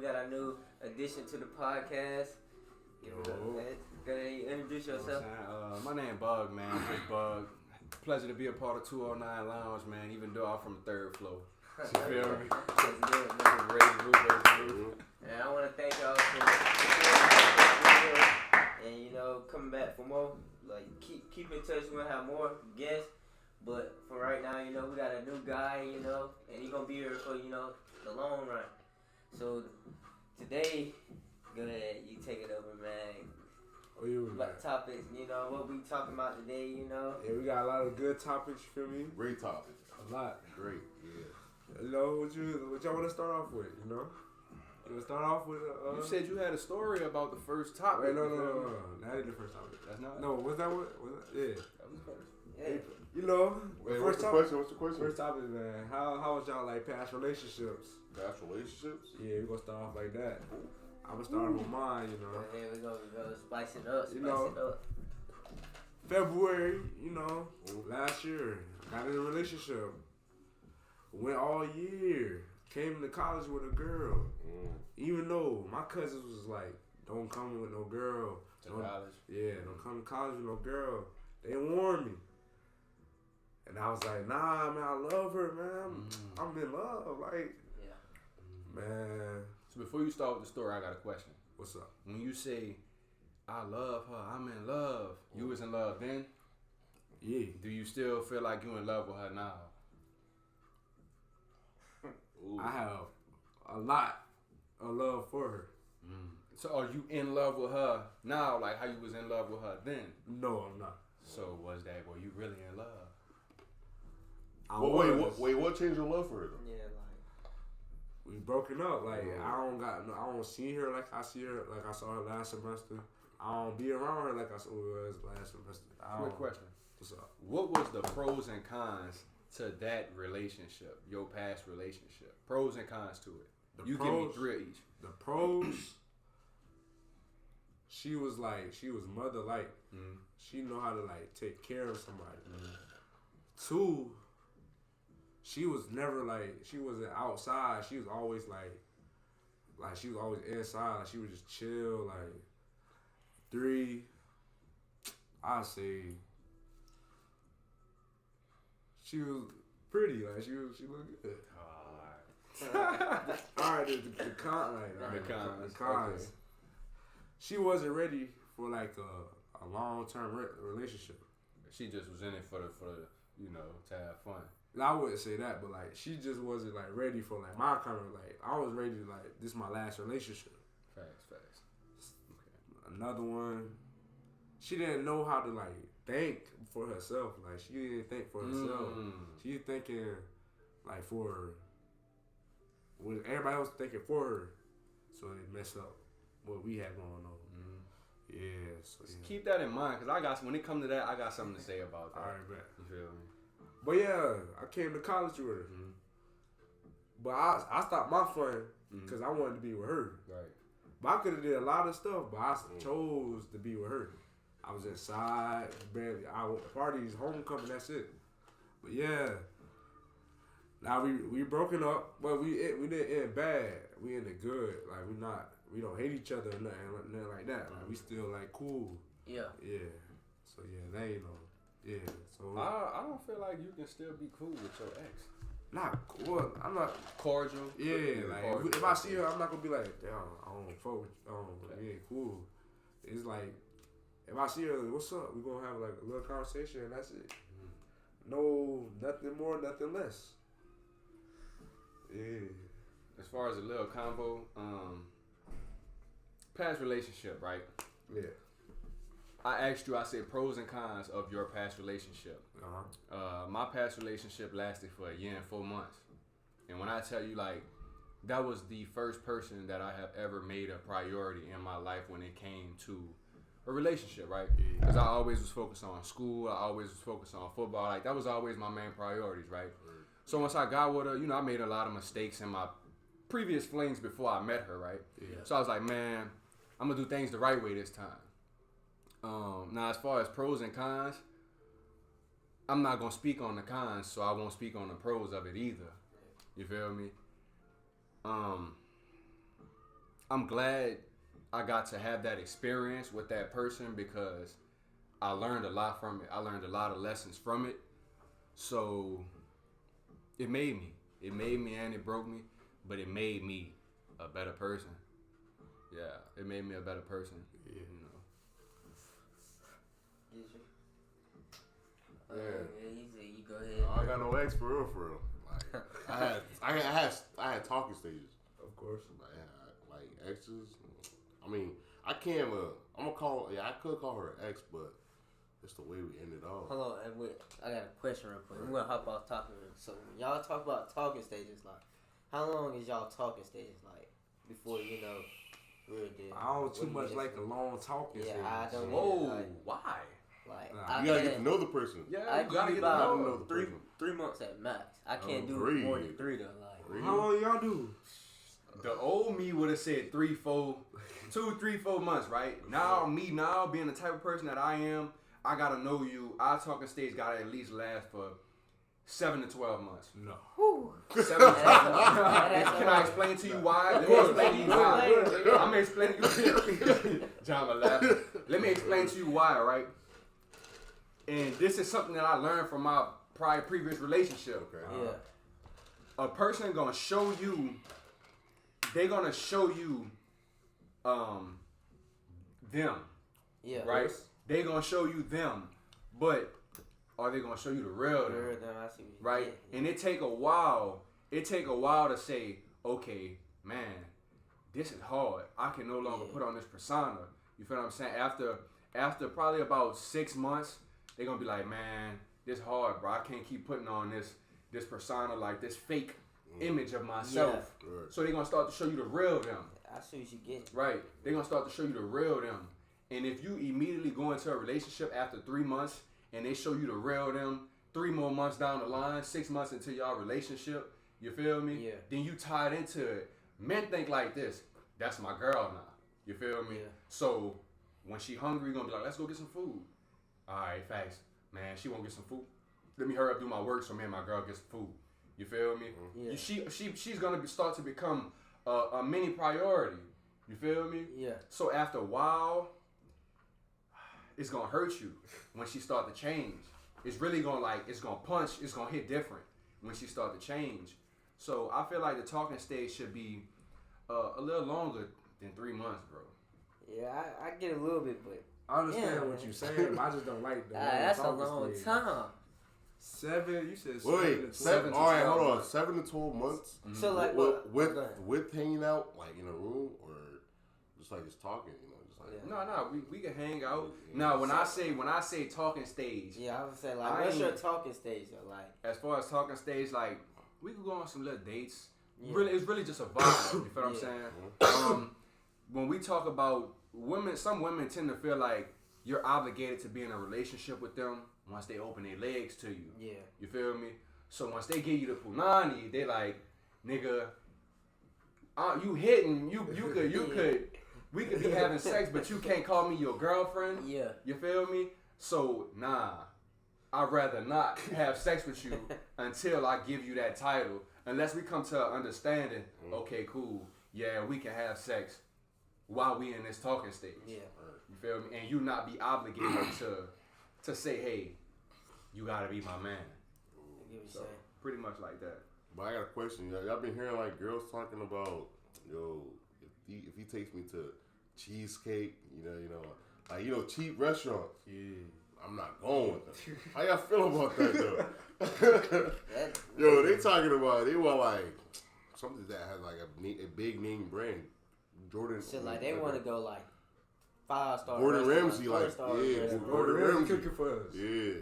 got a new addition to the podcast. Go ahead, introduce yourself. My name Bug, man. Just Bug. Pleasure to be a part of 209 Lounge, man. Even though I'm from the third floor. You feel me? That's good, man. And I want to thank y'all for and coming back for more. Like keep in touch. We're gonna have more guests, but for right now, we got a new guy, and he's gonna be here for the long run. So today, go ahead, you take it over, man. Oh, yeah, Like topics, what we talking about today, Yeah, we got a lot of good topics, you feel me? Great topics. A lot. Great, yeah. What y'all want to start off with, You want to start off with... you said you had a story about the first topic. Wait, no. That ain't the first topic. That's not? No, was that what? Yeah. That was the first. Yeah. Wait, What's the question? First topic, man. How was y'all, past relationships? Past relationships? Yeah, we're going to start off like that. I'm going to start with mine, Here we go. Spice it up. February, last year, got in a relationship. Went all year. Came to college with a girl. Even though my cousins was like, don't come with no girl. To college? Yeah, don't come to college with no girl. They warned me. And I was like, nah, man, I love her, man. I'm in love. Like, man. So before you start with the story, I got a question. What's up? When you say, I love her, I'm in love, you was in love then? Yeah. Do you still feel like you in love with her now? I have a lot of love for her. So are you in love with her now, like how you was in love with her then? No, I'm not. So were you really in love? What changed your love for her though? Yeah, we broken up. Like I don't see her like I see her like I saw her last semester. I don't be around her like I saw her last semester. Quick question. What's up? What was the pros and cons to that relationship, your past relationship? Pros and cons to it. Give me 3 of each. The pros, she was mother-like. She know how to take care of somebody. 2, she was never she wasn't outside. She was always she was always inside. She would just chill. 3, I say she was pretty. She looked good. All right, the cons. Okay. She wasn't ready for a long-term relationship. She just was in it for the to have fun. I wouldn't say that, but she just wasn't ready for my kind of I was ready to this is my last relationship. Facts. Okay. Another one, she didn't know how to think for herself. She didn't think for herself. She thinking for when everybody else thinking for her, so it messed up what we had going on. Yeah, so keep that in mind, cause when it comes to that, I got something to say about that. All right, bet. You feel me? But yeah, I came to college with her. But I stopped my fun because I wanted to be with her. Right. But I could have did a lot of stuff, but I chose to be with her. I was inside, barely. I went to parties, homecoming, that's it. But yeah, now we broken up, but we didn't end bad. We ended good. We don't hate each other or nothing like that. We still cool. Yeah. Yeah. So yeah, they ain't no. Yeah. So I don't feel like you can still be cool with your ex. Not cool. I'm not cordial. Yeah. Cordial. If I see her, I'm not gonna be damn, I don't fuck with you. We ain't cool. It's if I see her, what's up? We gonna have a little conversation and that's it. No, nothing more, nothing less. Yeah. As far as a little combo, past relationship, right? Yeah. I asked you, I said pros and cons of your past relationship. My past relationship lasted for 1 year and 4 months. And when I tell you, that was the first person that I have ever made a priority in my life when it came to a relationship, right? Because I always was focused on school. I always was focused on football. That was always my main priorities, right? So once I got with her, I made a lot of mistakes in my previous flings before I met her, right? Yeah. So I was like, man, I'm going to do things the right way this time. Now, as far as pros and cons, I'm not going to speak on the cons, so I won't speak on the pros of it either. You feel me? I'm glad I got to have that experience with that person because I learned a lot from it. I learned a lot of lessons from it. So it made me. It made me and it broke me, but it made me a better person. Yeah, it made me a better person. Yeah. Yeah, you go ahead. I ain't got no ex for real. Like I had talking stages. Of course. Like exes. I mean, I can't. I'm gonna call. Yeah, I could call her ex, but it's the way we ended off. Hold on, and I got a question real quick. We're gonna hop off talking. So when y'all talk about talking stages, like, how long is y'all talking stages like before real deal? I don't too much like the long talking. Yeah, stages. I don't. Whoa, Like, why? Like, Nah. You gotta get to know the person. Yeah, I you gotta give get you to know about them. 3 months at max. I can't do three. more than 3 though. Like, How long y'all do? The old me would have said 2, 3, 4 months, right? Now being the type of person that I am, I gotta know you. Our talking stage gotta at least last for 7 to 12 months. No. 7 to 12 months. Can I explain to you why? Let me explain to you why. I'm gonna explain to you. John will laugh. Let me explain to you why, right? And this is something that I learned from my previous relationship. Okay. yeah. A person gonna show you. They gonna show you, them. Yeah. Right? They gonna show you them, but are they gonna show you the real them? I see what you Right? yeah. And it take a while. It take a while to say, okay, man, this is hard. I can no longer put on this persona. You feel what I'm saying? After probably about 6 months, they're gonna be like, man, this hard, bro. I can't keep putting on this persona, like this fake image of myself. Yeah. Right. So they're gonna start to show you the real them. I see what you get. Right. They're gonna start to show you the real them. And if you immediately go into a relationship after 3 months and they show you the real them, 3 more months down the line, 6 months into y'all relationship, you feel me? Yeah. Then you tied into it. Men think like this. That's my girl now. You feel me? Yeah. So when she hungry, you're gonna be like, let's go get some food. All right, facts. Man, she won't get some food. Let me hurry up, do my work so me and my girl get some food. You feel me? Yeah. She's gonna start to become a mini priority. You feel me? Yeah. So after a while, it's gonna hurt you when she start to change. It's really gonna it's gonna punch. It's gonna hit different when she start to change. So I feel like the talking stage should be a little longer than 3 months, bro. Yeah, I get a little bit, but I understand Yeah. what you're saying, but I just don't like the that's a talking long stage. time. 7, you said 7 Wait, to 12. 7 to all right, 12 hold on. months. 7 to 12 months So like, with go ahead. with hanging out like in a room or just like just talking, just like Yeah. No, we can hang out. Yeah. Now when I say talking stage, Yeah, I was saying like, I what's your ain't- talking stage though? Like, as far as talking stage, like we could go on some little dates. Yeah. Really, it's really just a vibe. You feel what I'm Yeah. saying? When we talk about women, some women tend to feel like you're obligated to be in a relationship with them once they open their legs to you. yeah, You feel me? So once they give you the punani, they like, nigga, you hitting, you could, we could be having sex, but you can't call me your girlfriend. yeah, You feel me? So nah, I'd rather not have sex with you until I give you that title. Unless we come to an understanding, okay, cool, yeah, we can have sex while we in this talking stage. yeah. You feel me? And you not be obligated to say, hey, you gotta be my man. I get what you're So saying. pretty much like that. But I got a question. Y'all been hearing like girls talking about, if he takes me to cheesecake, cheap restaurants. Yeah. I'm not going with them. How y'all feel about that though? That, They talking about they want like something that has like a big name brand. Jordan. shit, like they want to go like 5-star. Gordon restaurants, Ramsay, like 4-star yeah, restaurants. Gordon Ramsay cooking for us. Yeah.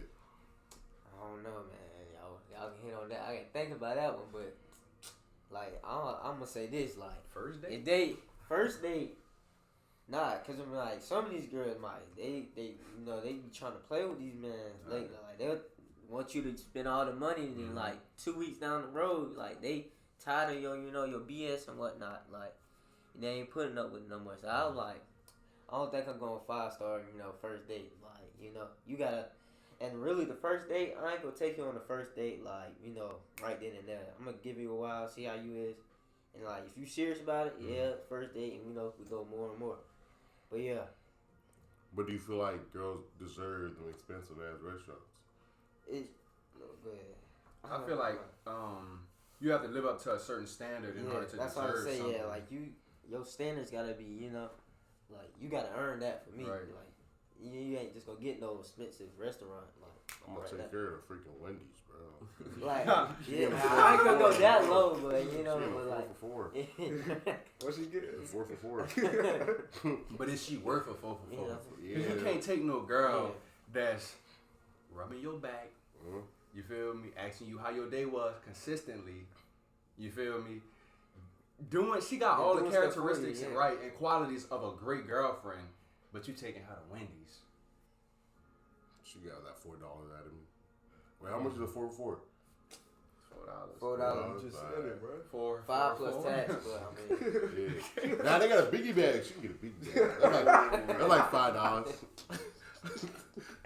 I don't know, man. Y'all can hit on that. I can think about that one, but like I'm gonna say this, like First date? if they first date, nah, cause I'm like some of these girls, like they be trying to play with these men lately. Like they want you to spend all the money, and then like 2 weeks down the road, like they tired of your BS and whatnot. Like they ain't putting up with it no more. So I was like, I don't think I'm going 5-star, first date. Like, you gotta, and really the first date, I ain't gonna take you on the first date, like, right then and there. I'm gonna give you a while, see how you is. And like, if you serious about it, yeah, first date, and we go more and more. But yeah. But do you feel like girls deserve them expensive ass restaurants? Go ahead. I feel like you have to live up to a certain standard in order to that's what I deserve say. something. Yeah, like your standards gotta be, like you gotta earn that for me. Right. Like you ain't just gonna get no expensive restaurant. Like I'm gonna take care of the freaking Wendy's, bro. Like I ain't gonna go that low, but She but like 4 for 4. What's she getting? 4 for 4. But is she worth a 4 for 4? Yeah. Because you can't take no girl that's rubbing your back. Mm-hmm. You feel me? Asking you how your day was consistently. You feel me? She got all the characteristics right and qualities of a great girlfriend, but you taking her to Wendy's. She got that $4 out of me. Wait, how much is a 4 for 4? $4. Just said it, bro. $5 plus tax, but I mean. Yeah. Now they got a biggie bag. She can get a biggie bag. That's like $5.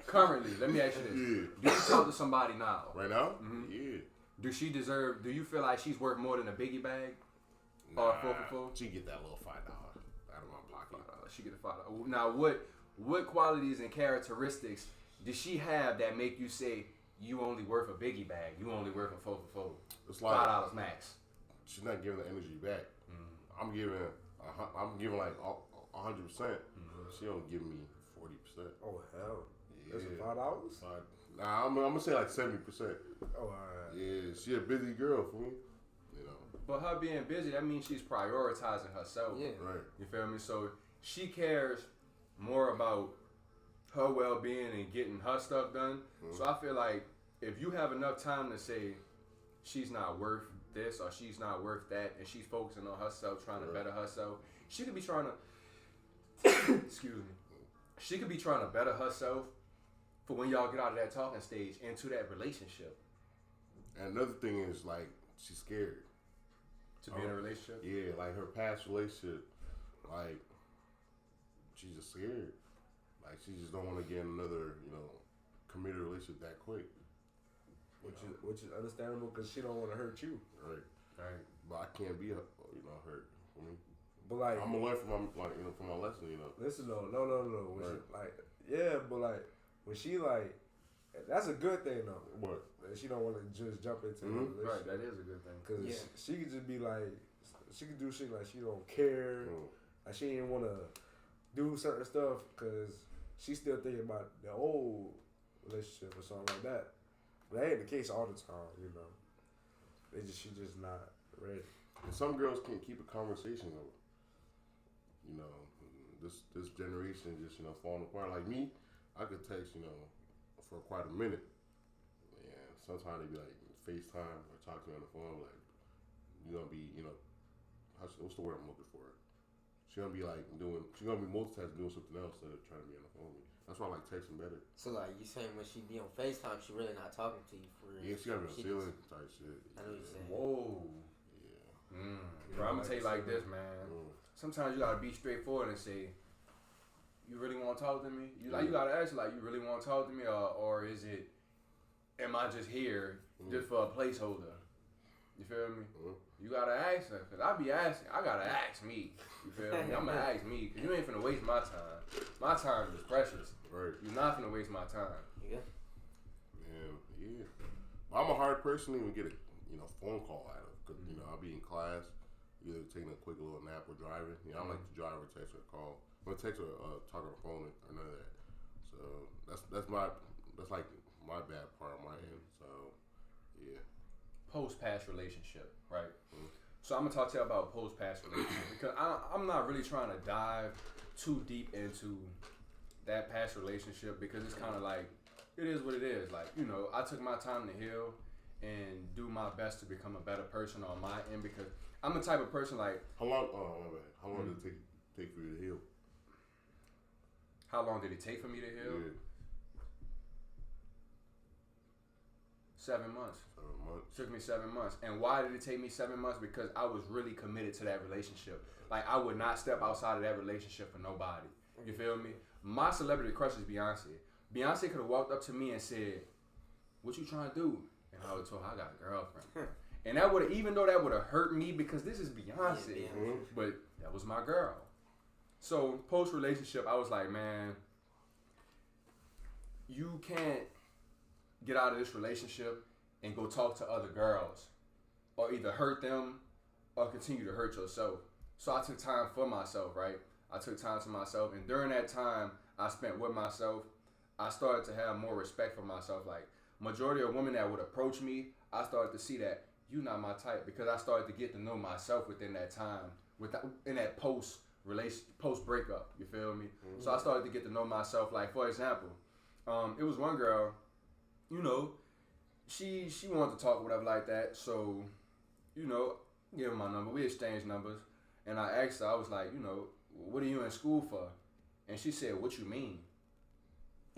Currently, let me ask you this. Yeah. Do you talk to somebody now? Right now? Mm-hmm. Yeah. Do you feel like she's worth more than a biggie bag? Or a 4 for 4? She get that little $5 out of my pocket. She get a $5. Now, what qualities and characteristics does she have that make you say you only worth a biggie bag? You only worth a 4 for 4? It's like $5 max. She's not giving the energy back. I'm giving like 100%. She don't give me 40%. Oh hell. Yeah. That's $5? Nah, I'm gonna say like 70%. Oh, all right. Yeah, she a busy girl for me. But her being busy, that means she's prioritizing herself. Yeah. Right. You feel me? So she cares more about her well-being and getting her stuff done. So I feel like if you have enough time to say she's not worth this or she's not worth that, and she's focusing on herself, trying to better herself, she could be trying to excuse me. She could be trying to better herself for when y'all get out of that talking stage into that relationship. And another thing is like she's scared to be in a relationship. Yeah, like her past relationship, like she's just scared. Like she just don't want to get in another, committed relationship that quick. Which is understandable because she don't want to hurt you. Right. Right. But I can't be, hurt for me. But like I'm gonna learn from my lesson. Listen, no. When she, but like when she like, that's a good thing though. What? That she don't want to just jump into a relationship. Right, that is a good thing. Cause she could just be like, she could do shit like she don't care. Like she didn't want to do certain stuff because she's still thinking about the old relationship or something like that. But that ain't the case all the time, She just not ready. And some girls can't keep a conversation though. This generation just falling apart. Like me, I could text for quite a minute. And sometimes they be like FaceTime or talk to me on the phone like you gonna be what's the word I'm looking for? She gonna be multitasking doing something else instead of trying to be on the phone with me. That's why I like texting better. So like you saying when she be on FaceTime, she really not talking to you for real. Yeah, she got me on ceiling type shit. I know what you're saying. Whoa. Yeah. Bro, I'm gonna tell you like this, man. Sometimes you gotta be straightforward and say, you really want to talk to me? You gotta ask like, you really want to talk to me, or is it, am I just here just for a placeholder? You feel me? You gotta ask her, cause I be asking. I gotta ask me. You feel me? I'm gonna ask me, cause you ain't finna waste my time. My time is precious. Right. You're not finna waste my time. Yeah. Yeah. I'm a hard person to even get a phone call out of, cause I'll be in class, either taking a quick little nap or driving. I don't like to drive or text or call. I'm gonna text or talk on the phone or none of that. So that's like my bad part on my end. So yeah. Post-past relationship, right? So I'm gonna talk to you about post-past relationship because I'm not really trying to dive too deep into that past relationship because it's kind of like it is what it is. Like I took my time to heal and do my best to become a better person on my end because I'm the type of person like. How long? Oh my bad. How long did it take for you to heal? How long did it take for me to heal? Yeah. 7 months. 7 months. Took me 7 months. And why did it take me 7 months? Because I was really committed to that relationship. Like, I would not step outside of that relationship for nobody. You feel me? My celebrity crush is Beyonce. Beyonce could have walked up to me and said, what you trying to do? And I would tell her, I got a girlfriend. And that would, even though that would have hurt me because this is Beyonce, but that was my girl. So post relationship, I was like, man, you can't get out of this relationship and go talk to other girls, or either hurt them or continue to hurt yourself. So I took time for myself, right? I took time to myself, and during that time I spent with myself, I started to have more respect for myself. Like, majority of women that would approach me, I started to see that you not my type, because I started to get to know myself within that time, in that post breakup. You feel me? Mm-hmm. So I started to get to know myself. Like, for example, it was one girl, you know, she wanted to talk, whatever like that. So, you know, give her my number. We exchanged numbers, and I asked her. I was like, you know, what are you in school for? And she said, what you mean?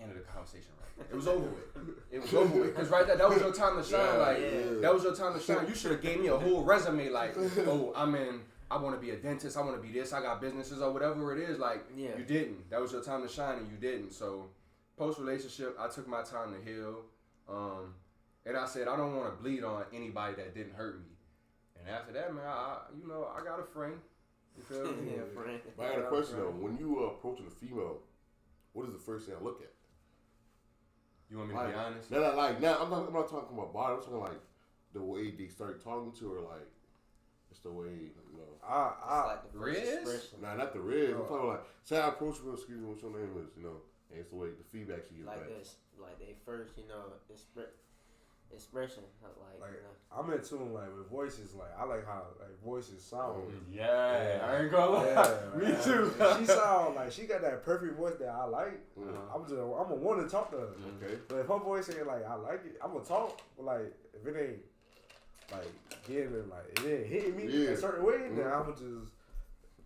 End of the conversation right there. It was over with. It was over with. Because right there, that was your time to shine. That was your time to shine. You should have gave me a whole resume like, oh, I want to be a dentist. I want to be this. I got businesses or whatever it is. Like, you didn't. That was your time to shine, and you didn't. So, post-relationship, I took my time to heal. And I said, I don't want to bleed on anybody that didn't hurt me. And after that, man, I got a friend. You feel me? Friend. But I got a question, though. When you approaching a female, what is the first thing I look at? You want me to be honest? No, I'm not talking about body. I'm talking like the way they start talking to her, like it's the way, you know. Like the Riz? Nah, not the Riz. I'm talking like, say I approach her, excuse me, what your name is, you know, and it's the way the feedback she gives like back. this, like they first, you know, expression, like you know. I'm in tune like with voices. Like I like how like voices sound. Yeah, I ain't gonna lie. Me too. She sound like she got that perfect voice that I like. I'm gonna want to talk to her. Okay. But if her voice ain't like I like it, I'm gonna talk. But like if it ain't like getting like it ain't hitting me a certain way, then I'm gonna just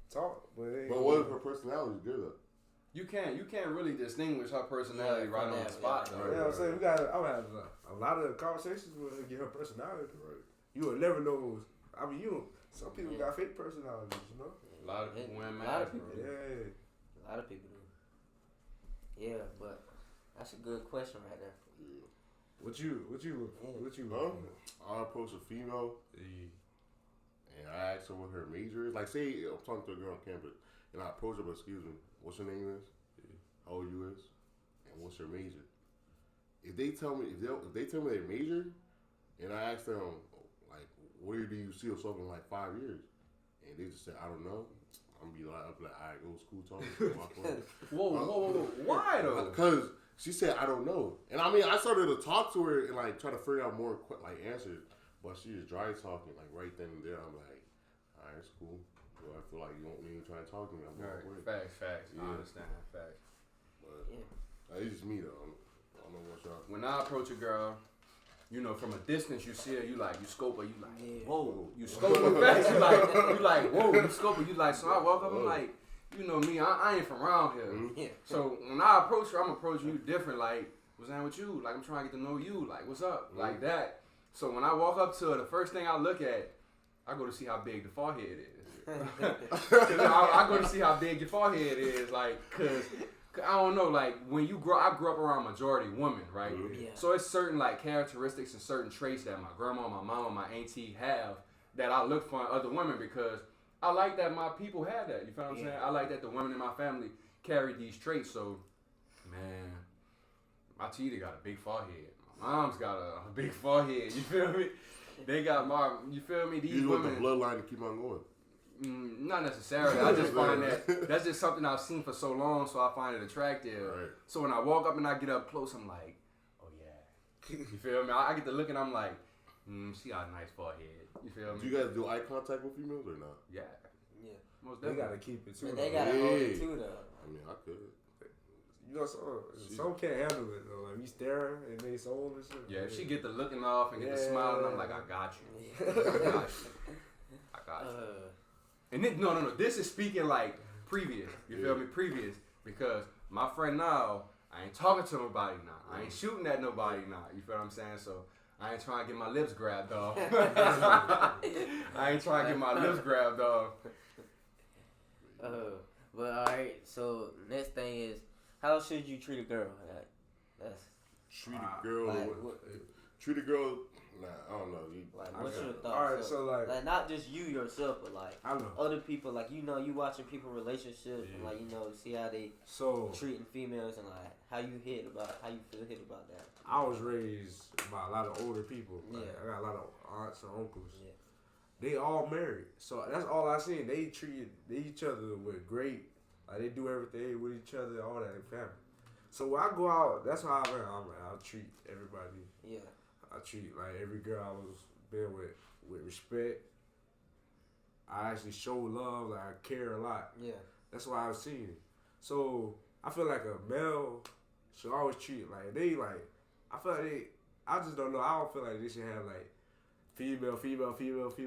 talk. But what if her personality is good though? You can't really distinguish her personality right on the spot though. Yeah, I'm saying I'm having a lot of conversations with her, get her personality right. You will never know. I mean, some people got fake personalities, you know. A lot of people wear masks. A lot of people do. Yeah. A lot of people do. Yeah, but that's a good question right there. Yeah. What you? I approach a female, and I ask her what her major is. Like, say I'm talking to a girl on campus, and I approach her, but excuse me, what's your name is, how old you is, and what's your major. If they tell me their major, and I ask them like, where do you see yourself in like 5 years, and they just say I don't know, I'm gonna be like, I go to school talking. Whoa, why though? Because she said I don't know, and I mean I started to talk to her and like try to figure out more like answers, but she just dry talking like right then and there. I'm like, all right, it's cool. Well, I feel like you won't even try to talk to me. I'm right. Facts. Yeah. I understand. Facts. But it's just me though. I don't know what y'all. When I approach a girl, you know, from a distance, you see her, you scope her, you like, whoa. You scope her fast, you like, whoa. You scope her, you like, so I walk up, I'm like, you know me, I ain't from around here. Yeah. So when I approach her, I'm approaching you different, like, what's that with you? Like, I'm trying to get to know you, like, what's up? Like that. So when I walk up to her, the first thing I look at, I go to see how big the forehead is. Cause I go to see how big your forehead is, like, cause I don't know, like when I grew up around majority women, right? Yeah. So it's certain like characteristics and certain traits that my grandma, my mama, my auntie have that I look for in other women because I like that my people have that. You feel what I'm saying? I like that the women in my family carry these traits. So, man, my Tita got a big forehead. My mom's got a big forehead. You feel me? They got you feel me? These women. You want the bloodline to keep on going. Not necessarily. I just find that's just something I've seen for so long, so I find it attractive. Right. So when I walk up and I get up close, I'm like, oh yeah. You feel me? I get to look and I'm like, she got a nice forehead. You feel me? Do you guys do eye contact with females or not? Yeah. Yeah. Most They definitely. gotta keep it too. But they gotta hold it too though. I mean, I could. You know, some can't handle it though. Like we staring and they soul and shit. Yeah, if she get the looking off and get the smiling, I'm like, I got you. I got you. And then, no. This is speaking like previous. You feel me? Previous. Because my friend now, I ain't talking to nobody now. I ain't shooting at nobody now. You feel what I'm saying? So I ain't trying to get my lips grabbed, dog. I ain't trying to get my lips grabbed, dog. But alright, so next thing is, how should you treat a girl? Like, that's treat a girl. like, treat a girl. Nah, I don't know. Like, what's your thoughts? All right, so like not just you yourself, but like I know other people. Like you watching people relationships, and like see how they treating females, and like how you feel hit about that. I was raised by a lot of older people. Like, I got a lot of aunts and uncles. Yeah. They all married, so that's all I seen. They treated each other with great. Like they do everything with each other, all that family. So when I go out, that's how I'll treat everybody. Yeah. I treat like every girl I was been with respect. I actually show love, like I care a lot. Yeah. That's why I've seen it. So I feel like a male should always treat like they like. I feel like I just don't know. I don't feel like they should have like female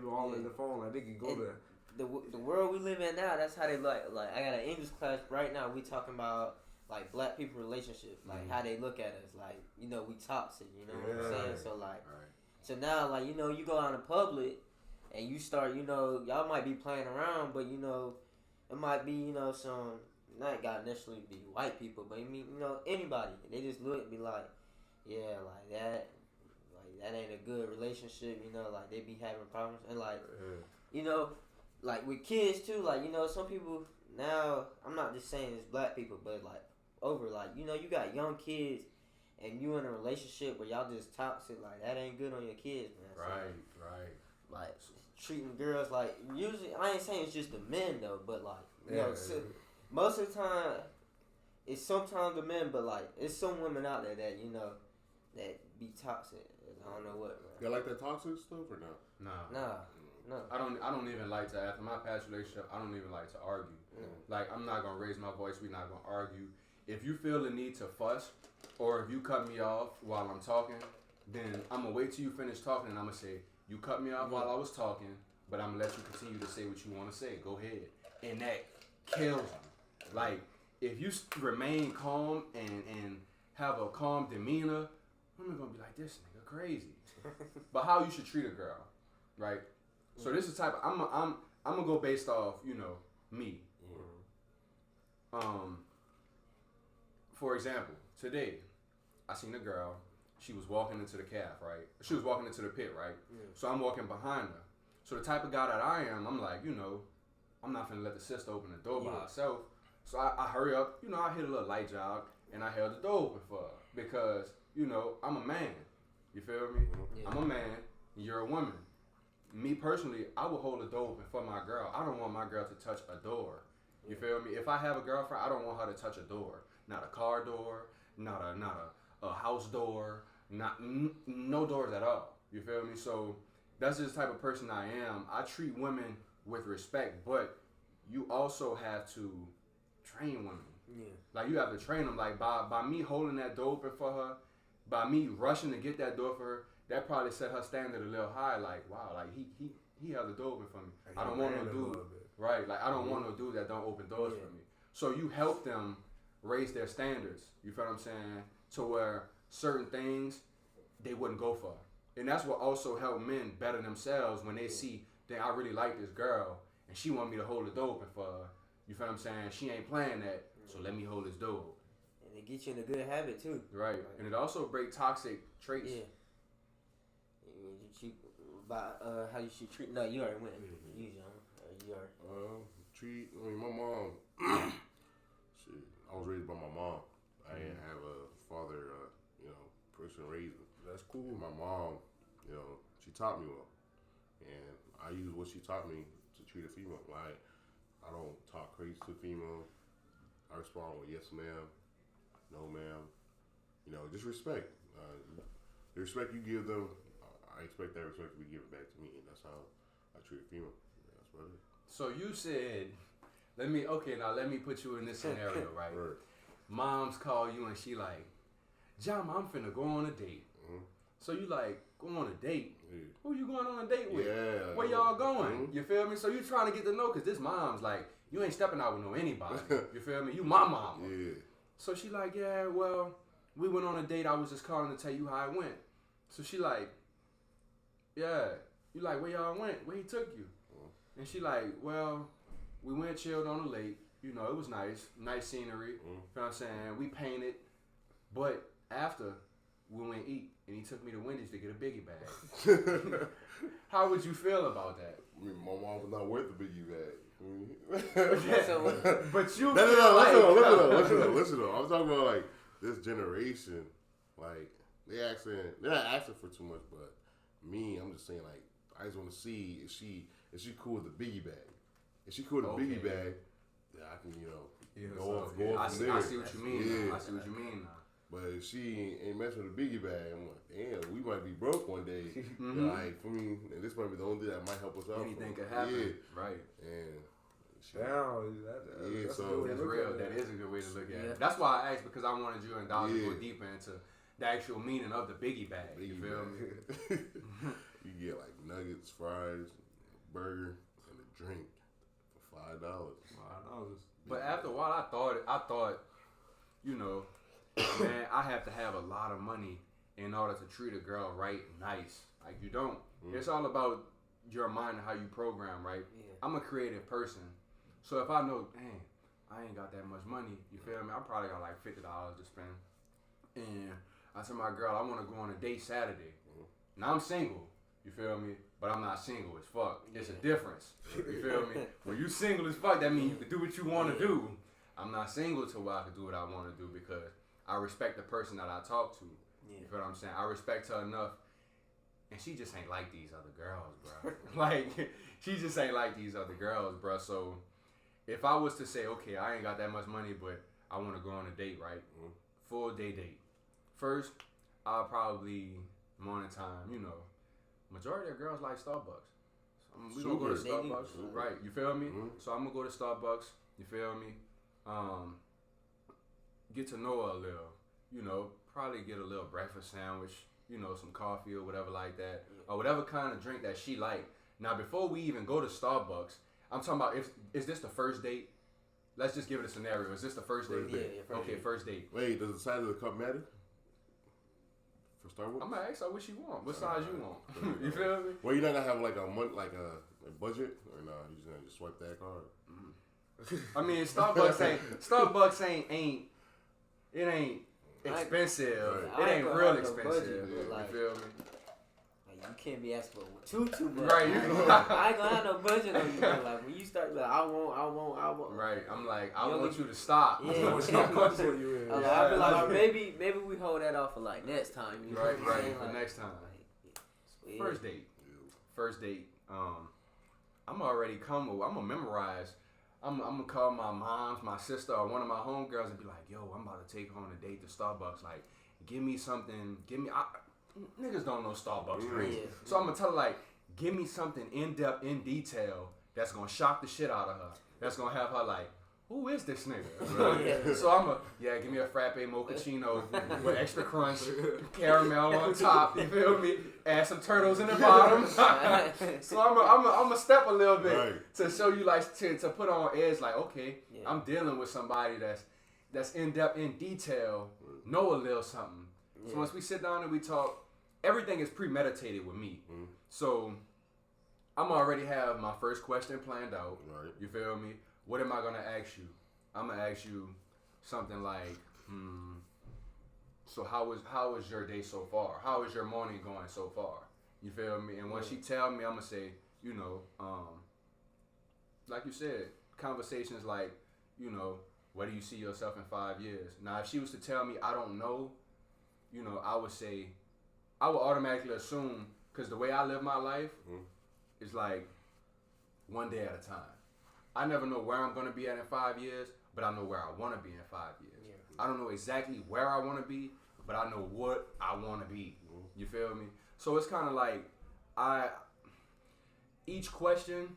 all in the phone. Like they can go there. The world we live in now, that's how they like I got an English class right now. We talking about like black people relationships, like how they look at us, like we toxic, you know what I'm saying? So like, so now like you go out in public and you start, y'all might be playing around, but it might be some not got necessarily be white people, but anybody. They just look and be like, yeah, like that ain't a good relationship, like they be having problems and like, like with kids too, like some people now. I'm not just saying it's black people, but like. Over like you got young kids and you in a relationship where y'all just toxic, like that ain't good on your kids, man. Right. Like treating girls like usually I ain't saying it's just the men though, but like most of the time it's sometimes the men, but like it's some women out there that that be toxic. I don't know what. You like that toxic stuff or no? No. I don't even like to after my past relationship. I don't even like to argue. Like I'm not gonna raise my voice. We're not gonna argue. If you feel the need to fuss, or if you cut me off while I'm talking, then I'm going to wait till you finish talking and I'm going to say, you cut me off while I was talking, but I'm going to let you continue to say what you want to say. Go ahead. And that kills you. Like, if you remain calm and have a calm demeanor, women going to be like, this nigga crazy. But how you should treat a girl, right? So this is the type of, I'm going to go based off, me. For example, today, I seen a girl. She was walking into the calf, right? She was walking into the pit, right? Yeah. So I'm walking behind her. So the type of guy that I am, I'm like, I'm not finna let the sister open the door by herself. So I hurry up, I hit a little light jog, and I held the door open for her. Because, I'm a man. You feel me? Yeah. I'm a man, and you're a woman. Me personally, I would hold the door open for my girl. I don't want my girl to touch a door. You feel me? If I have a girlfriend, I don't want her to touch a door. Not a car door, not a house door, no doors at all. You feel me? So that's just the type of person I am. I treat women with respect, but you also have to train women. Yeah. Like you have to train them. Like by me holding that door open for her, by me rushing to get that door for her, that probably set her standard a little high. Like wow, like he held the door open for me. I don't want no dude, right? Like I don't want no dude that don't open doors for me. So you help them raise their standards, you feel what I'm saying, to where certain things they wouldn't go for. And that's what also helped men better themselves when they see that I really like this girl and she want me to hold the door open for her. You feel what I'm saying? She ain't playing that, so let me hold this door open. And it gets you in a good habit too. Right. And it also breaks toxic traits. Yeah. How you should treat? No, you already went. You already. My mom. I was raised by my mom. I didn't have a father, person raised me. That's cool. And my mom, she taught me well. And I use what she taught me to treat a female. Like, I don't talk crazy to a female. I respond with yes, ma'am, no, ma'am. Just respect. The respect you give them, I expect that respect to be given back to me. And that's how I treat a female. That's what it is. So you said... Let me put you in this scenario, right? Moms call you and she like, John, I'm finna go on a date. Mm-hmm. So you like, go on a date? Yeah. Who you going on a date with? Yeah. Where y'all going? Mm-hmm. You feel me? So you trying to get to know, because this mom's like, you ain't stepping out with no anybody. You feel me? You my mama. Yeah. So she like, yeah, well, we went on a date. I was just calling to tell you how it went. So she like, yeah. You like, where y'all went? Where he took you? Mm-hmm. And she like, well... We went chilled on the lake. It was nice. Nice scenery. You know what I'm saying? We painted. But after, we went eat. and he took me to Wendy's to get a biggie bag. How would you feel about that? I mean, my mom was not worth the biggie bag. But you listen though. I'm talking about like this generation, like they're not asking for too much, but me, I'm just saying like I just want to see if she cool with the biggie bag. If she cool with the biggie bag, then I can go off from there. I see what you mean. Yeah. I see what you mean now. But if she ain't messing with the biggie bag, I'm like, damn, we might be broke one day. Like for me, and this might be the only thing that might help us out. Anything could happen. Yeah. Right. And That's real. That is a good way to look at it. That's why I asked, because I wanted you and Dolly to go deeper into the actual meaning of the biggie bag. You feel me? You get like nuggets, fries, burger, and a drink for $5. But after a while, I thought, man, I have to have a lot of money in order to treat a girl right and nice. Like, you don't. It's all about your mind and how you program, right? Yeah. I'm a creative person. So if I know, dang, I ain't got that much money, you feel me? I probably got like $50 to spend. And I tell my girl, I want to go on a date Saturday. Now I'm single, you feel me? But I'm not single as fuck. It's a difference, you feel me? When you single as fuck, that means you can do what you want to do. I'm not single to where I can do what I want to do because I respect the person that I talk to. You feel what I'm saying? I respect her enough. And she just ain't like these other girls, bro. Like, she just ain't like these other girls, bro. So, if I was to say, okay, I ain't got that much money, but I want to go on a date, right? Full day date. First, I'll probably, morning time, majority of girls like Starbucks. So we gonna go to Starbucks, right? You feel me? So I'm gonna go to Starbucks. You feel me? Get to know her a little. Probably get a little breakfast sandwich. Some coffee or whatever like that, or whatever kind of drink that she like. Now, before we even go to Starbucks, I'm talking about is this the first date? Let's just give it a scenario. Is this the first date? Yeah, okay, first date. Wait, does the size of the cup matter? For Starbucks? I'm gonna ask her what she want. What size you want? You feel me? Well, you're not gonna have like a month, like a budget, or no? You just gonna just swipe that card? I mean, Starbucks ain't expensive. Right. It ain't real expensive. Budget, you feel me? Like, you can't be asking for too much. Right. I ain't gonna have no budget on you. Like when you start, like I want. Right. I'm like, I want you to stop. Yeah. I I feel like maybe we hold that off for like next time. You know right. what I'm saying? For like, next time. Like, First date. First date. I'm gonna memorize. I'm gonna call my mom, my sister, or one of my homegirls and be like, yo, I'm about to take her on a date to Starbucks. Like, give me something. Niggas don't know Starbucks drinks. Yeah. So I'm gonna tell her, like, give me something in depth, in detail, that's gonna shock the shit out of her. That's gonna have her like, who is this nigga? Right? So I'm give me a frappe mochaccino with extra crunch, caramel on top. You feel me? Add some turtles in the bottom. So I'm a step a little bit to show you, like, to put on edge. Like, okay, I'm dealing with somebody that's in depth, in detail, know a little something. So once we sit down and we talk, everything is premeditated with me. So I'm already have my first question planned out. Right. You feel me? What am I gonna ask you? I'm gonna ask you something like, so how is your day so far? How is your morning going so far? You feel me? And when she tell me, I'm gonna say, like you said, conversations like, where do you see yourself in 5 years? Now, if she was to tell me I don't know, I would automatically assume, because the way I live my life is like one day at a time. I never know where I'm going to be at in 5 years, but I know where I want to be in 5 years. Yeah. I don't know exactly where I want to be, but I know what I want to be. You feel me? So it's kind of like each question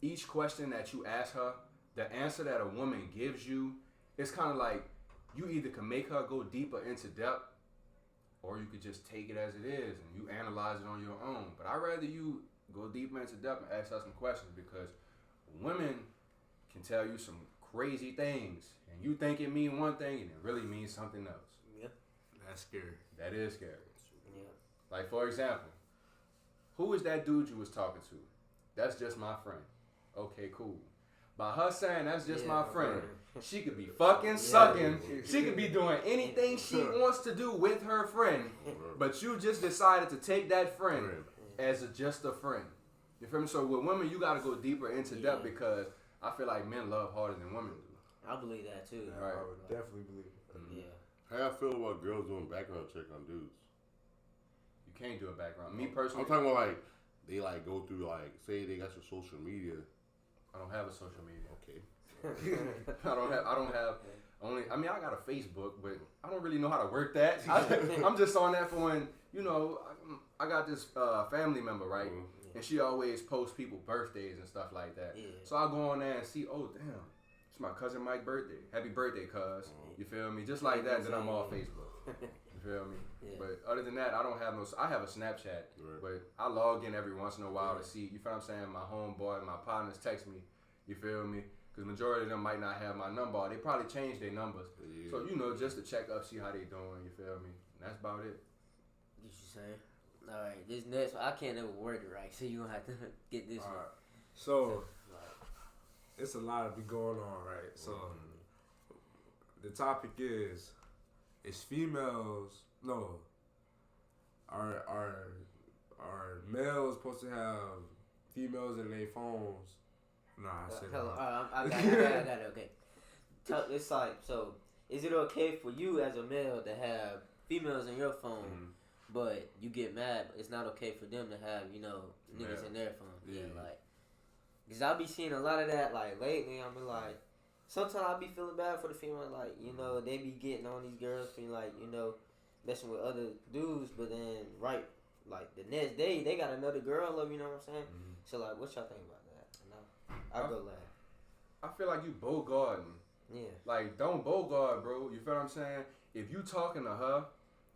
that you ask her, the answer that a woman gives you, it's kind of like you either can make her go deeper into depth, or you could just take it as it is and you analyze it on your own. But I'd rather you go deeper into depth and ask her some questions, because women can tell you some crazy things, and you think it means one thing and it really means something else. Yeah, that's scary. That is scary. Yeah. Like, for example, who is that dude you was talking to? That's just my friend. Okay, cool. By her saying that's just my friend, right. she could be fucking sucking. She could be doing anything she wants to do with her friend. But you just decided to take that friend as just a friend. You feel me? So with women, you got to go deeper into depth because I feel like men love harder than women do. I believe that too. Yeah, Right. I would definitely believe it. Yeah. How y'all feel about girls doing background check on dudes? You can't do a background. Me personally, I'm talking about like they like go through like say they got your social media. I don't have a social media. Okay. I don't have only. I mean, I got a Facebook, but I don't really know how to work that. I'm just on that for when I got this family member, right? Mm-hmm. And she always posts people birthdays and stuff like that. Yeah. So I go on there and see, oh damn, it's my cousin Mike's birthday. Happy birthday, cuz. You feel me? Just like that, then I'm off Facebook. You feel me? Yeah. But other than that, I don't have no. I have a Snapchat, but I log in every once in a while to see. You feel what I'm saying? My homeboy, my partners text me. You feel me? Because majority of them might not have my number. Or they probably changed their numbers. Yeah. So just to check up, see how they doing. You feel me? And that's about it. What you saying? All right, this next one, I can't ever word it right, so you gonna have to get this one. Alright. So it's a lot to be going on, right? So the topic is females are males supposed to have females in their phones? Nah, I said Hello, wrong. I got it. Okay. It's like, so is it okay for you as a male to have females in your phone, but you get mad? But it's not okay for them to have niggas in their phone. Yeah, like, cause I be seeing a lot of that. Like lately, I'm like, sometimes I be feeling bad for the female. Like they be getting on these girls, being like messing with other dudes, but then like the next day they got another girl up. You know what I'm saying? So like, what y'all think about that? I'll go last. I feel like you bogarting. Yeah. Like, don't bogart, bro. You feel what I'm saying? If you talking to her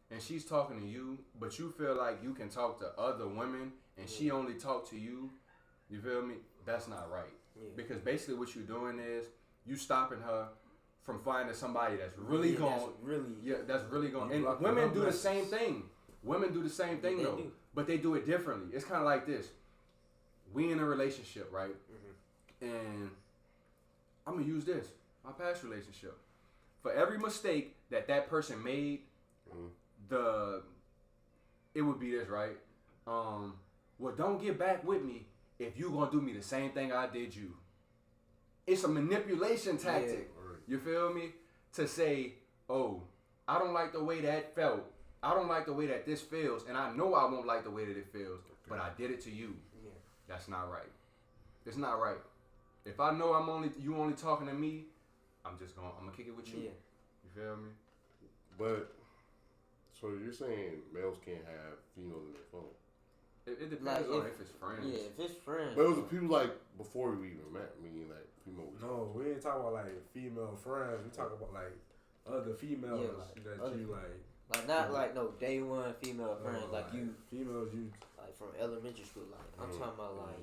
and she's talking to you, but you feel like you can talk to other women and she only talk to you, you feel me? That's not right. Yeah. Because basically what you're doing is you stopping her from finding somebody that's really going. That's really going. And women do the same thing. Women do the same thing though, but they do it differently. It's kind of like this. We in a relationship, right? And I'm gonna use this, my past relationship. For every mistake that person made, it would be this, right? Well, don't get back with me if you gonna do me the same thing I did you. It's a manipulation tactic. You feel me? To say, oh, I don't like the way that felt. I don't like the way that this feels, and I know I won't like the way that it feels, but I did it to you. Yeah. That's not right. It's not right. If I know you only talking to me, I'm gonna kick it with you. Yeah. You feel me? But so you're saying males can't have females in their phone? It depends on if it's friends. Yeah, if it's friends. But it was people like before we even met, meaning like female. No, we ain't talking about like female friends. We talking about like other females like not like no day one female friends like you females you like from elementary school. Like I'm talking about like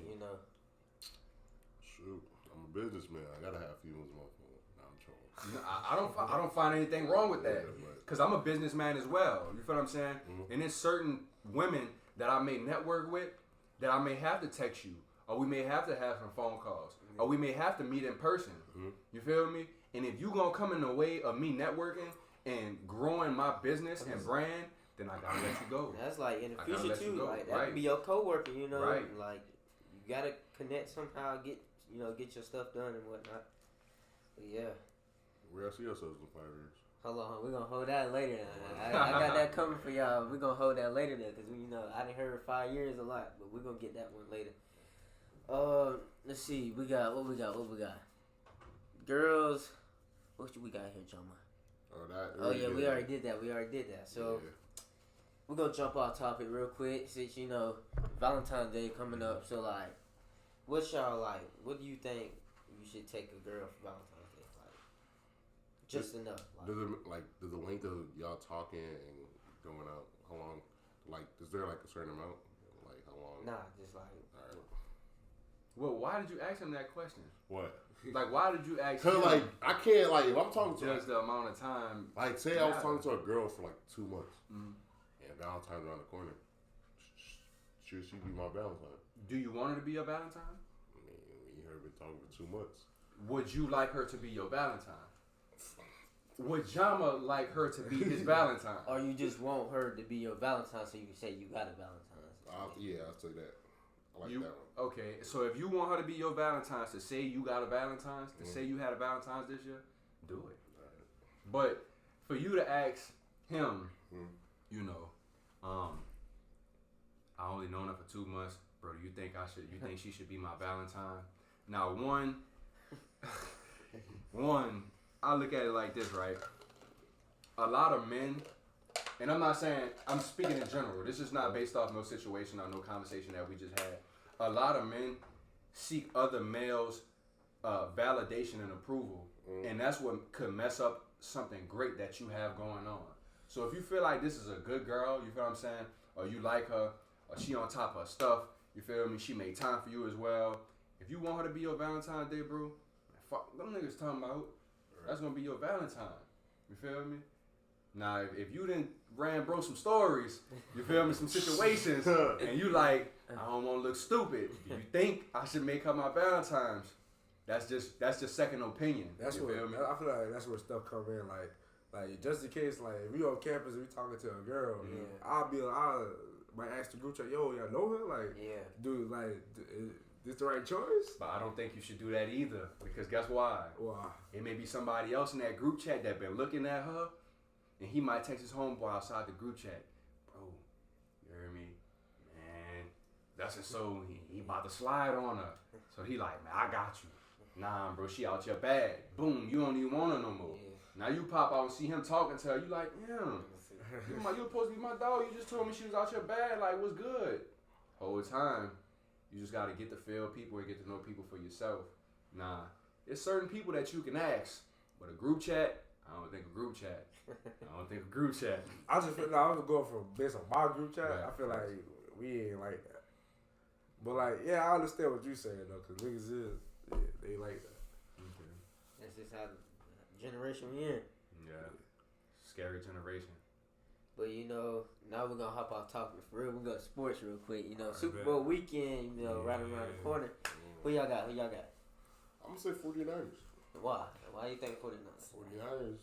Shoot, I'm a businessman. I gotta have females in my phone. Nah, I'm trolling. I don't find anything wrong with that because I'm a businessman as well. You feel what I'm saying? And there's certain women that I may network with that I may have to text you, or we may have to have some phone calls, or we may have to meet in person. You feel me? And if you gonna come in the way of me networking and growing my business and brand, then I gotta let you go. That's like in the future too. Like that could be your coworker. Like you gotta connect somehow. Get your stuff done and whatnot. But yeah. Where I see ourselves in 5 years. Hold on, we're gonna hold that later. I got that coming for y'all. We're gonna hold that later though, because I done heard 5 years a lot, but we're gonna get that one later. Let's see, what we got? Girls, what we got here, Joma? We already did that. So we're gonna jump off topic real quick since Valentine's Day coming up. So like, what y'all like? What do you think you should take a girl for Valentine's Day? Like, just enough. Like, does the length of y'all talking and going out? How long? Like, is there like a certain amount? Like, how long? Nah, just like. All right. Well, why did you ask him that question? What? Like, why did you ask him? Because, like, I can't, like, if I'm talking to just the amount of time. Like, say I was talking to a girl for, like, 2 months. And Valentine's around the corner. Should she be my Valentine? Do you want her to be a Valentine? I mean, you heard me talking for 2 months. would you like her to be your Valentine? Would Jama like her to be his Valentine? Or you just want her to be your Valentine so you can say you got a Valentine? Yeah, I'll say that. I like that one. Okay, so if you want her to be your Valentine's, to say you got a Valentine's, to say you had a Valentine's this year, do it. Right. But for you to ask him, you know, I only known her for 2 months, bro. You think she should be my Valentine? Now, one, I look at it like this, right? A lot of men, and I'm not saying, I'm speaking in general. This is not based off no situation or no conversation that we just had. A lot of men seek other males' validation and approval, and that's what could mess up something great that you have going on. So if you feel like this is a good girl, you feel what I'm saying, or you like her, or she on top of her stuff, you feel me, she made time for you as well. If you want her to be your Valentine's Day, bro, fuck them niggas talking about, that's gonna be your Valentine. You feel me? Now, if you didn't ran bro some stories, you feel me, some situations, and you like, I don't want to look stupid. You think I should make her my Valentine's? That's just second opinion. That's what feel me? I feel like that's where stuff come in. Like just in case, like if we on campus and we talking to a girl, I might ask the group chat, yo, y'all know her? Like, dude, like, is this the right choice? But I don't think you should do that either, because guess why? Why? It may be somebody else in that group chat that been looking at her, and he might text his homeboy outside the group chat, bro, you hear me? Man, that's his soul. He about to slide on her. So he like, man, I got you. Nah, bro, she out your bag. Boom, you don't even want her no more. Now you pop out and see him talking to her, you like, damn. You supposed to be my dog. You just told me she was out your bag. Like, what's good? Whole time, you just got to get to feel people and get to know people for yourself. Nah, there's certain people that you can ask, but a group chat, I don't think a group chat. I just feel like I was going from based on my group chat. Right. I feel like we ain't like that. But like, yeah, I understand what you're saying though, cause niggas they like that. Okay. That's just how the generation we in. Yeah, scary generation. But you know, now we're gonna hop off topic for real. We go to sports real quick. You know, Super Bowl weekend. You know, right around the corner. Who y'all got? I'm gonna say 49ers. Why? Why you think 49ers? 49ers.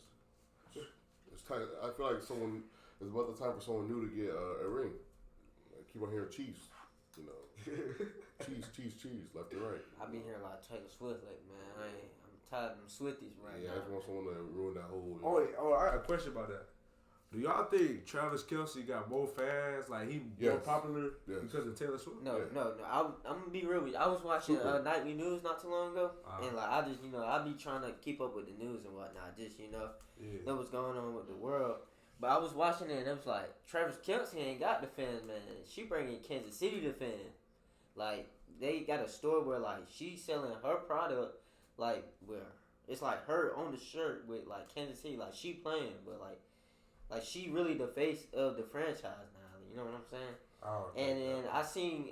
It's time. I feel like it's about the time for someone new to get a ring. I keep on hearing Chiefs. You know, Chiefs, left and right. I've been hearing a lot of Taylor Swift lately, man. I'm tired of them Swifties right now. Yeah, I just want someone to ruin that whole. Oh, I got a question about that. Do y'all think Travis Kelce got more fans? Like he more popular because of Taylor Swift? No. I'm gonna be real with you. I was watching nightly news not too long ago, and like I just I be trying to keep up with the news and whatnot. Just know what's going on with the world. But I was watching it and it was like Travis Kelce ain't got the fans, man. She bringing Kansas City the fans. Like they got a store where like she's selling her product, like where it's like her on the shirt with like Kansas City, like she playing, but like she really the face of the franchise now. You know what I'm saying? And then I seen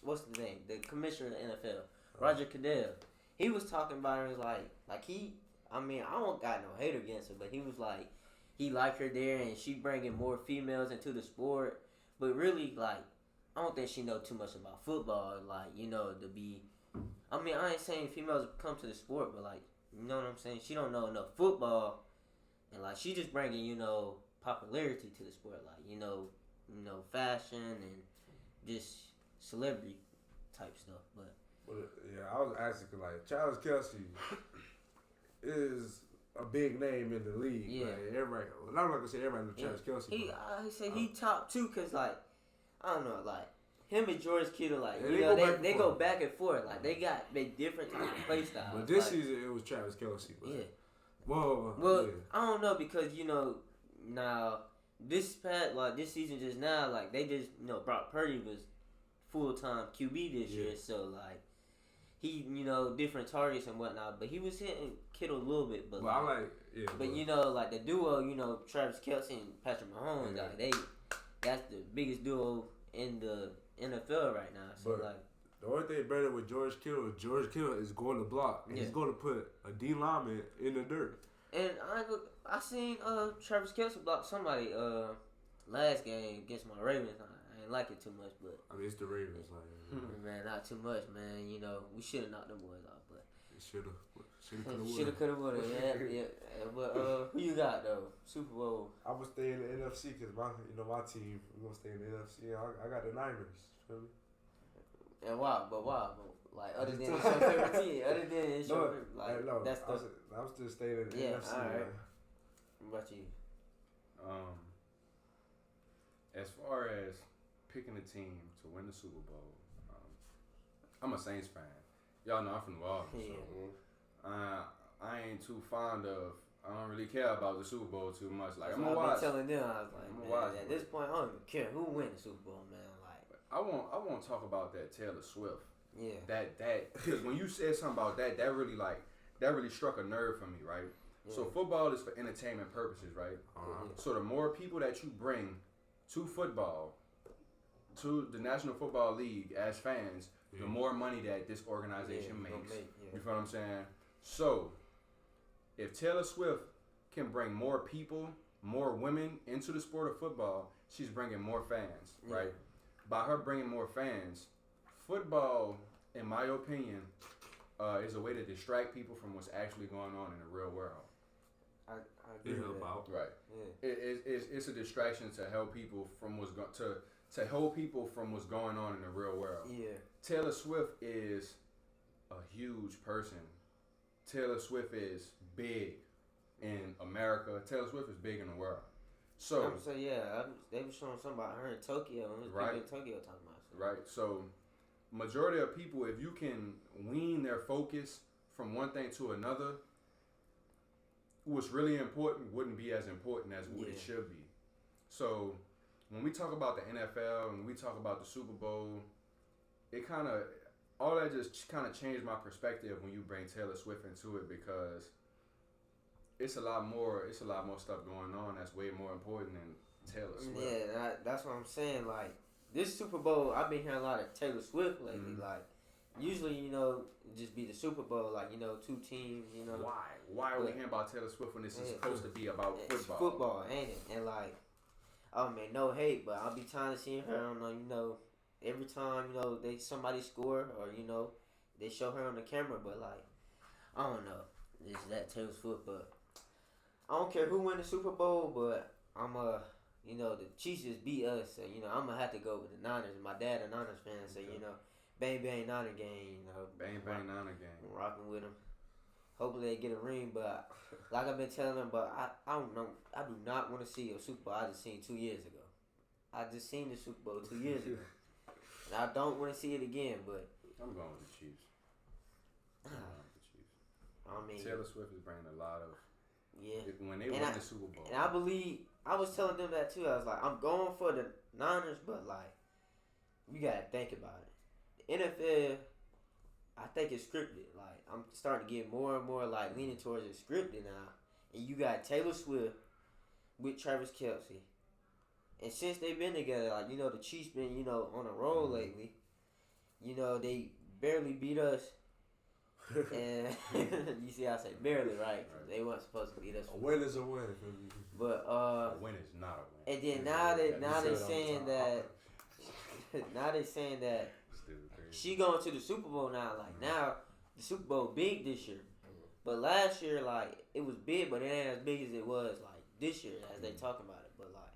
what's the name? The commissioner of the NFL, Roger Goodell. He was talking about her like he. I mean, I don't got no hate against her, but he was like he liked her there and she bringing more females into the sport. But really, like I don't think she know too much about football. Like to be. I mean, I ain't saying females come to the sport, but like you know what I'm saying. She don't know enough football. And like she just bringing popularity to the sport, like fashion and just celebrity type stuff. But yeah, I was asking because like Travis Kelce is a big name in the league. Yeah, like, everybody. I'm not gonna say everybody knows Travis Kelce. I say he top 2 because like I don't know, like him and George Kittle, like they go back and forth, like they different types of play styles. But this season it was Travis Kelce. But Well, I don't know because now this season just now like they just Brock Purdy was full-time QB this year, so like he different targets and whatnot, but he was hitting Kittle a little bit, but I like the duo Travis Kelce and Patrick Mahomes, like that's the biggest duo in the NFL right now. So but the only thing better with George Kittle is going to block. And he's going to put a D lineman in the dirt. And I seen Travis Kelce block somebody last game against my Ravens. I ain't like it too much, but I mean it's the Ravens, like man, not too much, man. We should have knocked them boys off, but Shoulda, coulda, woulda. Yeah. But who you got though? Super Bowl. I'm gonna stay in the NFC because my team. We're gonna stay in the NFC. I got the Niners. Feel me? And why? But like other than it's your favorite team, other than it's your favorite, like no, that's the. I'm still staying in the NFC. All right. Man. What about you? As far as picking a team to win the Super Bowl, I'm a Saints fan. Y'all know I'm from New Orleans, so I ain't too fond of. I don't really care about the Super Bowl too much. Like, I'm gonna watch. Telling them, I was like, man, at this point, I don't even care who wins the Super Bowl, man. Like, I won't talk about that Taylor Swift. Yeah. That because when you said something about that really struck a nerve for me, right? Yeah. So football is for entertainment purposes, right? So the more people that you bring to football, to the National Football League as fans, the more money that this organization makes. You feel what I'm saying? So, if Taylor Swift can bring more people, more women into the sport of football, she's bringing more fans, right? By her bringing more fans, football, in my opinion, is a way to distract people from what's actually going on in the real world. I agree with that. Right. Yeah. It's a distraction to help people from to hold people from what's going on in the real world. Yeah. Taylor Swift is a huge person. Taylor Swift is big in America. Taylor Swift is big in the world. So they were showing something about her in Tokyo. And people in Tokyo talking about it. Right. So majority of people, if you can wean their focus from one thing to another, what's really important wouldn't be as important as what it should be. So when we talk about the NFL and we talk about the Super Bowl, all that just kind of changed my perspective when you bring Taylor Swift into it, because it's a lot more stuff going on that's way more important than Taylor Swift. Yeah, that's what I'm saying. Like, this Super Bowl, I've been hearing a lot of Taylor Swift lately. Mm-hmm. Like, usually, just be the Super Bowl, like, two teams, Why are we hearing about Taylor Swift when this is supposed to be about football? It's football, ain't it? And, like, oh, man, no hate, but I'll be trying to see her on, every time, somebody score or, they show her on the camera, but, like, I don't know. It's that Taylor Swift, but I don't care who win the Super Bowl, but I'm the Chiefs just beat us, so I'm gonna have to go with the Niners. My dad a Niners fan, so bang bang Niner game, bang bang Niner game. I'm rocking with them. Hopefully they get a ring, but like I've been telling them, but I don't know. I do not want to see a Super Bowl I just seen 2 years ago. I just seen the Super Bowl 2 years ago, and I don't want to see it again. But I'm going with the Chiefs. I mean, Taylor Swift is bringing a lot of when they win the Super Bowl. And I believe I was telling them that too. I was like, I'm going for the Niners, but like, you gotta think about it. The NFL, I think it's scripted. Like, I'm starting to get more and more like leaning towards it scripted now. And you got Taylor Swift with Travis Kelce, and since they've been together, like the Chiefs been on a roll lately. They barely beat us. And you see, I say barely, right? They weren't supposed to beat us. A win is a win. But a win is not a win. And then now they saying that she going to the Super Bowl now. Like, now the Super Bowl big this year, but last year, like, it was big, but it ain't as big as it was like this year as they talking about it. But like,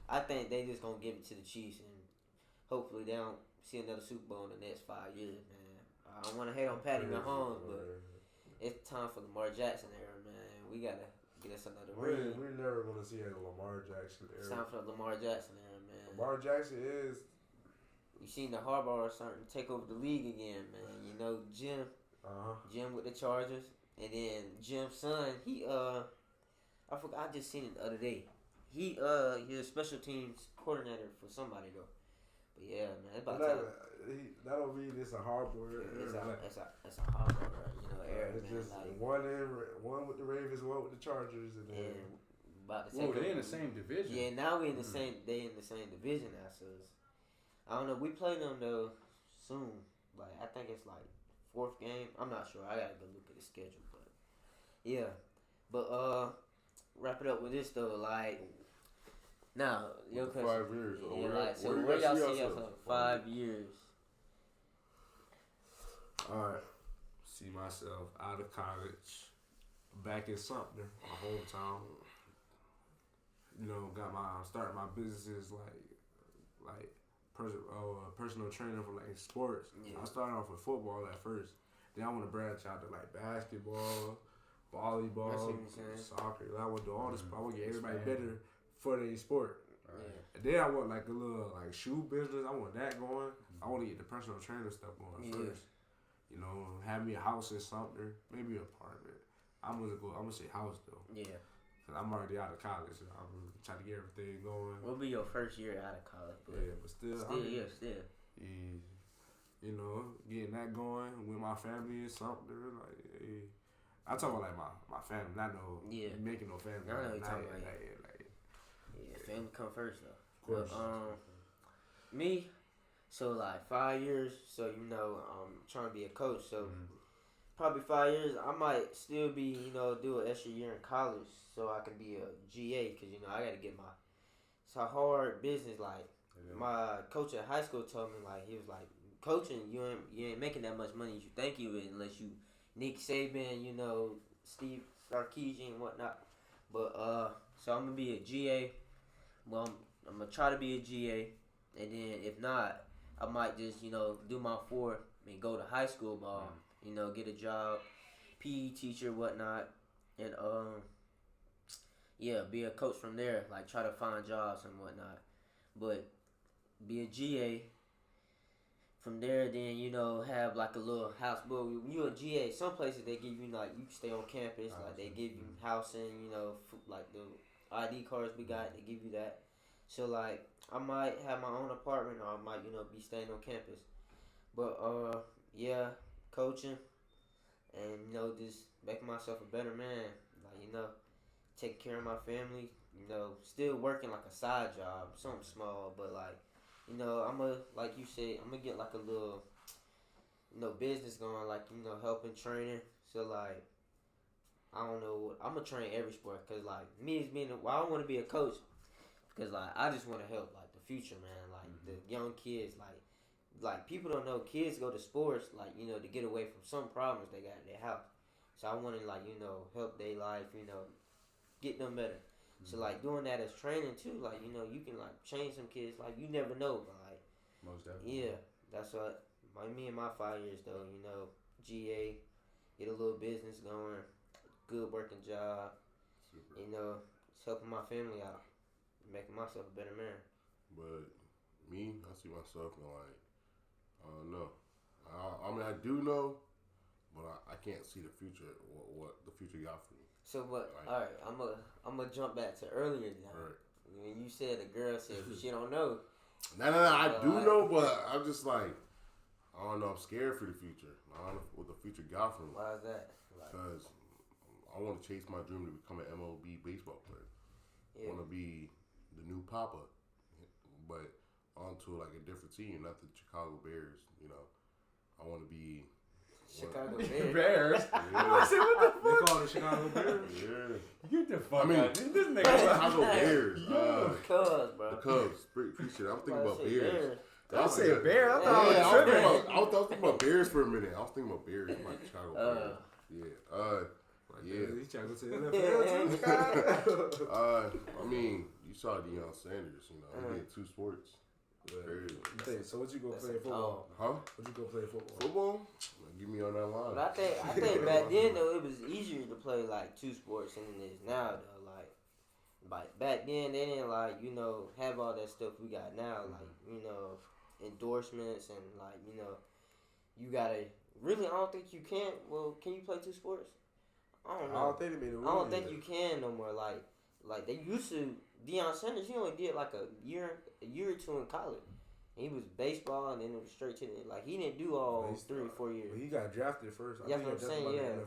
I think they just gonna give it to the Chiefs, and hopefully they don't see another Super Bowl in the next 5 years, man. I don't want to hate on Patty Mahomes, but it's time for Lamar Jackson era, man. We gotta get us another ring. We're never gonna see a Lamar Jackson era. It's time for the Lamar Jackson era, man. Lamar Jackson is. You seen the Harbaugh starting to take over the league again, man. Jim with the Chargers, and then Jim's son. I forgot. I just seen it the other day. He's a special teams coordinator for somebody though. But yeah, man, it's about time. That don't mean it's a Harbaugh. It's a Harbaugh, era. It's man. just like, one with the Ravens, one with the Chargers, and then. About to take they're in the same division. Yeah, now we in the same. They in the same division now, so I don't know. We play them though soon. Like, I think it's like 4th game. I'm not sure. I gotta go look at the schedule, but yeah. But wrap it up with this though. Like, now your question. 5 years. Yeah, so where y'all see us in 5 years? All right. see myself out of college, back in Sumter, my hometown. You know, started my businesses like personal trainer for like sports. Yeah. I started off with football at first. Then I want to branch out to like basketball, volleyball, soccer. I want to do all this. I want to get everybody better for their sport. Yeah. And then I want like a little like shoe business. I want that going. I want to get the personal trainer stuff going first. You know, have me a house in Sumter, maybe an apartment. I'm gonna say house though. Yeah. Cause I'm already out of college. So I'm trying to get everything going. What'll be your first year out of college? But Still. Yeah. Yeah. You know, getting that going with my family and something like. Hey, I'm talking about like my family, not making no family. I know what you're talking about. Family come first though. Of course. But, me, so like 5 years. So you know, I'm trying to be a coach. So probably 5 years. I might still be do an extra year in college so I can be a GA because I got to get my. It's a hard business. Like my coach at high school told me, like he was like, coaching you ain't making that much money as you think you would unless you Nick Saban, Steve Sarkisian and whatnot. But so I'm gonna be a GA. Well, I'm gonna try to be a GA, and then if not, I might just do my 4 and go to high school ball. Get a job, PE teacher, whatnot, and be a coach from there. Like try to find jobs and whatnot, but be a GA. From there, then have like a little house. But when you a GA, some places they give you like you can stay on campus. Like they give you housing. Like the ID cards we got, they give you that. So like I might have my own apartment, or I might be staying on campus. But coaching, and just making myself a better man. Like taking care of my family. Still working like a side job, something small, but like. Like you said, I'm gonna get like a little, business going, like, helping training. So, like, I don't know, I'm gonna train every sport, cause like, me as being, I don't want to be a coach, because like, I just want to help, like, the future, man, like, the young kids, like, people don't know, kids go to sports, like, to get away from some problems they got in their house. So I want to, like, help their life, get them better. So, like, doing that as training, too, like, you can, like, change some kids. Like, you never know, but, like... Most definitely. Yeah, that's what... me and my 5 years, though, GA, get a little business going, good working job, Super. It's helping my family out, making myself a better man. But me, I see myself in, like, I don't know. I mean, I do know, but I can't see the future, what the future got for me. So what? All right, I'm gonna jump back to earlier. Right. When you said the girl said she don't know. No, I do know, but I'm just like, I don't know. I'm scared for the future. I don't know what the future got for me. Why is that? Because I want to chase my dream to become an MLB baseball player. I want to be the new Papa, but onto like a different team, not the Chicago Bears. I want to be. Chicago Bears. Bears. Yeah. I said, what the fuck? They call it Chicago Bears. Yeah. Get the fuck out. This nigga. Chicago Bears. Cubs, bro. The Cubs. Appreciate it. I'm thinking about Bears. I said Bears. I thought I I was tripping. was thinking about Bears for a minute. I was thinking about Bears, like Chicago Bears. He trying to go to the NFL too. I mean, you saw Deion Sanders. He did 2 sports. So what you go play football? Huh? What you go play football? Football? Get me on that line. But I think back then though it was easier to play like 2 sports than it is now though. Like back then they didn't have all that stuff we got now. Like endorsements and like you gotta really. I don't think you can. Well, can you play 2 sports? I don't know. I don't think they made a rule. I don't think you can no more. Like they used to. Deion Sanders, he only did like a year or 2 in college. And he was baseball, and then it was straight to the he didn't do all 3 or 4 years. Well, he got drafted first. That's what I'm saying.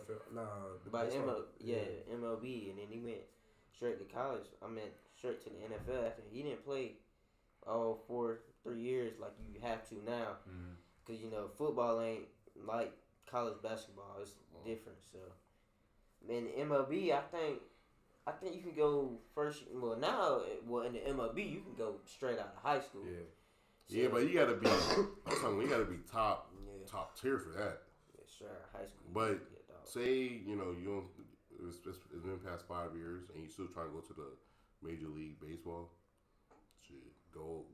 By MLB, and then he went straight to college. I meant straight to the NFL after he didn't play all 3 years like you have to now. Because football ain't like college basketball. It's different. So, man, the MLB, I think you can go first. Well, now, in the MLB, you can go straight out of high school. Yeah, but you gotta be. I'm telling you, you gotta be top tier for that. Yeah, sure, high school. But yeah, dog. say you know you don't. It's been past 5 years, and you still trying to go to the Major League Baseball. Shit, go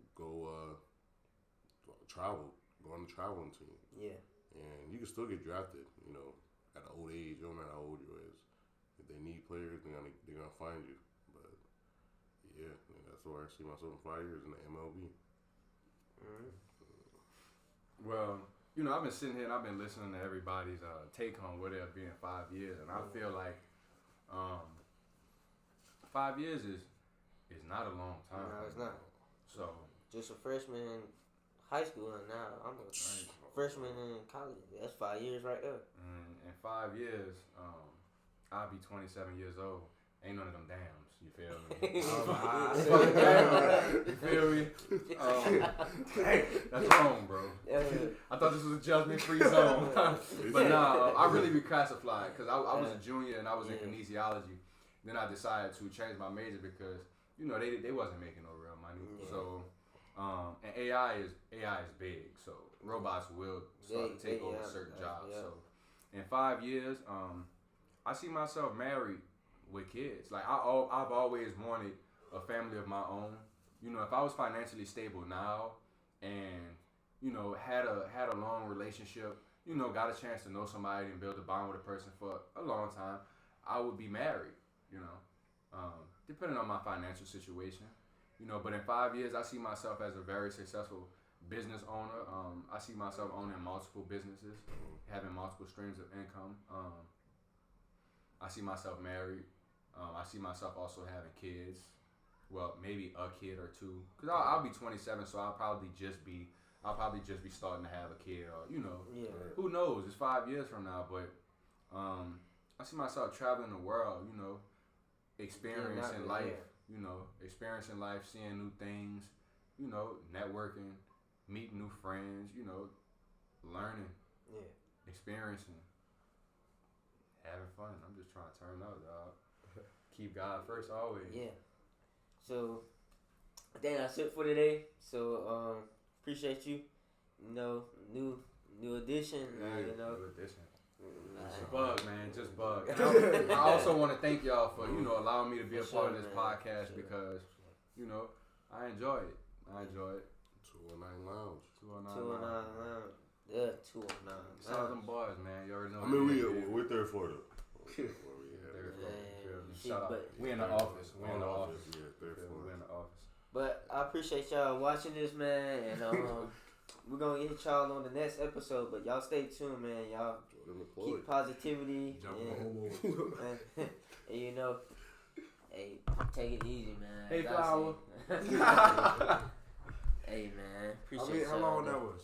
travel, go on the traveling team. Yeah. And you can still get drafted. You know, at an old age, no matter how old you is. If they need players, they're gonna find you. But yeah, that's where I see myself in 5 years in the MLB. Mm-hmm. Well, you know, I've been sitting here and I've been listening to everybody's take on what it'll be in 5 years, and I feel like 5 years is not a long time. No, it's not. So Just a freshman in high school, and now I'm a freshman in college. That's 5 years right there. in 5 years, I'll be 27 years old. Ain't none of them dams. You feel me? You feel me? That's wrong, bro. I thought this was a judgment-free zone. But nah, I really reclassified because I was a junior and I was in kinesiology. Then I decided to change my major because, you know, they wasn't making no real money. Yeah. So, and AI is big. So robots will start to take over certain jobs. Yeah. So in 5 years, I see myself married with kids. Like I've always wanted a family of my own. You know, if I was financially stable now and, you know, had a long relationship, you know, got a chance to know somebody and build a bond with a person for a long time, I would be married, you know, depending on my financial situation, you know. But in 5 years, I see myself as a very successful business owner. I see myself owning multiple businesses, having multiple streams of income. I see myself married. I see myself also having kids. Well, maybe a kid or two. Cause I'll be 27, so I'll probably just be starting to have a kid, or you know, who knows? It's 5 years from now, but I see myself traveling the world. You know, experiencing life. You know, experiencing life, seeing new things. You know, networking, meeting new friends. You know, learning, experiencing. Having fun. I'm just trying to turn up, dog. Keep God first always. Yeah. So, I think that's it for today. So, appreciate you. You know, new edition. You know. New edition. Just bug, man. Just bug. And I also want to thank y'all for, you know, allowing me to be a part of this podcast because, you know, I enjoy it. 209 Lounge. 209 Lounge. Yeah, 209. Some of them bars, man. You already know. I mean, we're third floor though. Shout out. We in the office. Yeah, third floor. We're in the office. But I appreciate y'all watching this, man, and we're gonna hit y'all on the next episode. But y'all stay tuned, man. Y'all keep positivity and you know, hey, take it easy, man. Hey, Flower. Hey, man. Appreciate how long that was?